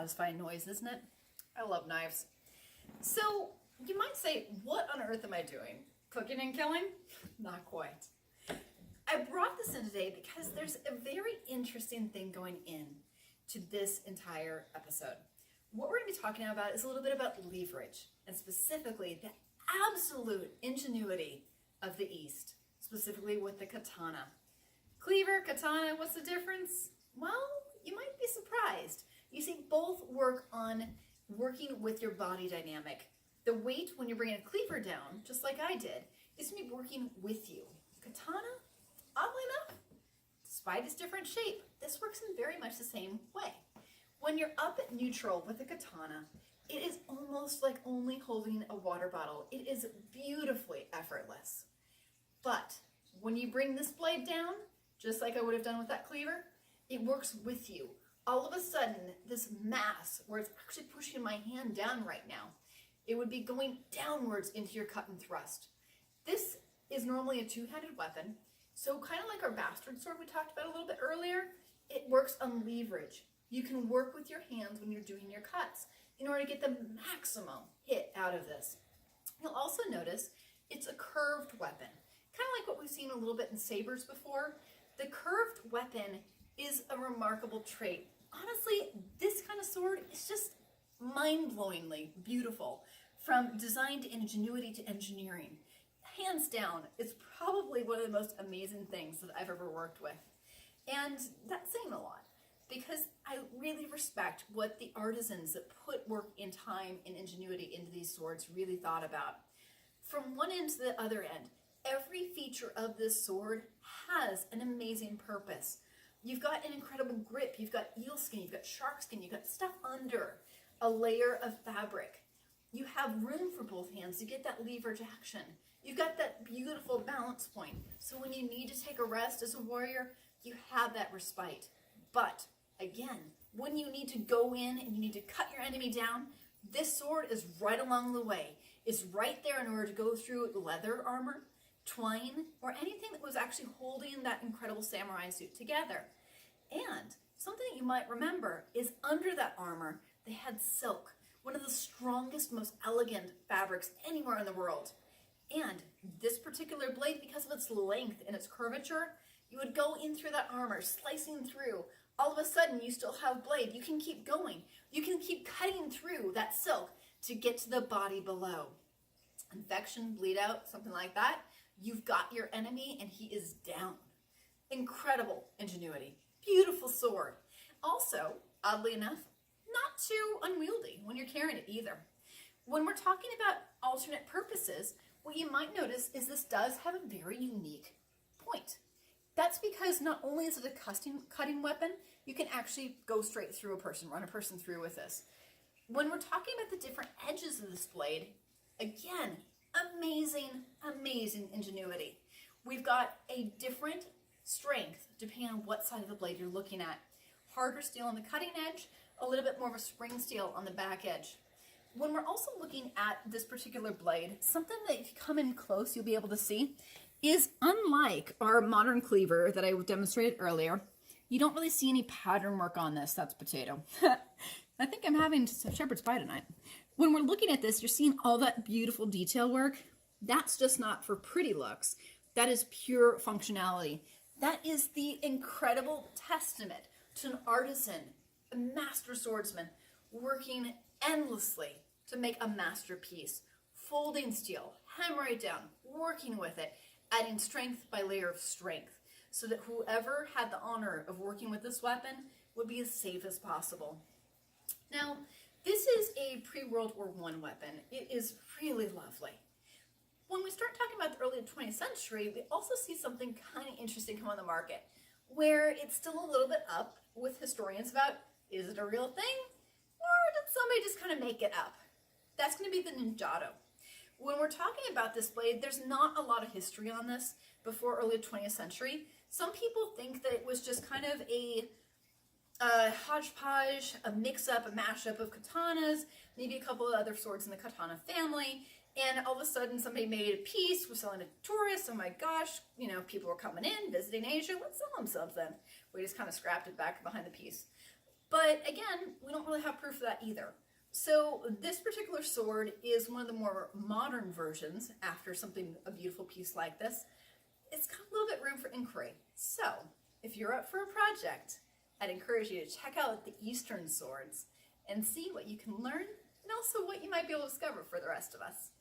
satisfying noise, isn't it? I love knives. So you might say, what on earth am I doing? Cooking and killing? Not quite. I brought this in today because there's a very interesting thing going in to this entire episode. What we're going to be talking about is a little bit about leverage, and specifically the absolute ingenuity of the East, specifically with the katana. Cleaver, katana, what's the difference? Well, you might be surprised. You see, both work on working with your body dynamic. The weight when you're bringing a cleaver down, just like I did, is going to be working with you. Katana, oddly enough, despite its different shape, this works in very much the same way. When you're up at neutral with a katana, it is almost like only holding a water bottle. It is beautifully effortless. But when you bring this blade down, just like I would have done with that cleaver, it works with you. All of a sudden, this mass, where it's actually pushing my hand down right now, it would be going downwards into your cut and thrust. This is normally a two-handed weapon, so kind of like our bastard sword we talked about a little bit earlier, it works on leverage. You can work with your hands when you're doing your cuts in order to get the maximum hit out of this. You'll also notice it's a curved weapon, kind of like what we've seen a little bit in sabers before. The curved weapon is a remarkable trait. Honestly, this kind of sword is just mind-blowingly beautiful, from design to ingenuity to engineering. Hands down, it's probably one of the most amazing things that I've ever worked with. And that's saying a lot, because I really respect what the artisans that put work in time and ingenuity into these swords really thought about. From one end to the other end, every feature of this sword has an amazing purpose. You've got an incredible grip, you've got eel skin, you've got shark skin, you've got stuff under a layer of fabric. You have room for both hands to get that leverage action. You've got that beautiful balance point. So when you need to take a rest as a warrior, you have that respite. But again, when you need to go in and you need to cut your enemy down, this sword is right along the way. It's right there in order to go through leather armor, twine, or anything that was actually holding that incredible samurai suit together. And something that you might remember is under that armor, they had silk, one of the strongest, most elegant fabrics anywhere in the world. And this particular blade, because of its length and its curvature, you would go in through that armor, slicing through. All of a sudden, you still have blade. You can keep going. You can keep cutting through that silk to get to the body below. Infection, bleed out, something like that. You've got your enemy and he is down. Incredible ingenuity. Beautiful sword. Also, oddly enough, not too unwieldy when you're carrying it either. When we're talking about alternate purposes, what you might notice is this does have a very unique point. That's because not only is it a cutting weapon, you can actually go straight through a person, run a person through with this. When we're talking about the different edges of this blade, again, amazing, amazing ingenuity. We've got a different strength depending on what side of the blade you're looking at. Harder steel on the cutting edge, a little bit more of a spring steel on the back edge. When we're also looking at this particular blade, something that if you come in close, you'll be able to see is unlike our modern cleaver that I demonstrated earlier. You don't really see any pattern work on this. That's potato. I think I'm having some shepherd's pie tonight. When we're looking at this, you're seeing all that beautiful detail work. That's just not for pretty looks. That is pure functionality. That is the incredible testament to an artisan, a master swordsman, working endlessly to make a masterpiece. Folding steel, hammer it down, working with it, adding strength by layer of strength, so that whoever had the honor of working with this weapon would be as safe as possible. Now, this is a pre-World War I weapon. It is really lovely. When we start talking about the early 20th century, we also see something kind of interesting come on the market, where it's still a little bit up with historians about, is it a real thing? Or did somebody just kind of make it up? That's going to be the Ninjatō. When we're talking about this blade, there's not a lot of history on this before early 20th century. Some people think that it was just kind of a hodgepodge, a mix-up, a mashup of katanas, maybe a couple of other swords in the katana family, and all of a sudden somebody made a piece, was selling it to tourists. Oh my gosh, you know, people were coming in, visiting Asia, let's sell them something. We just kind of scrapped it back behind the piece. But again, we don't really have proof of that either. So this particular sword is one of the more modern versions after a beautiful piece like this. It's got a little bit room for inquiry. So if you're up for a project, I'd encourage you to check out the Eastern swords and see what you can learn and also what you might be able to discover for the rest of us.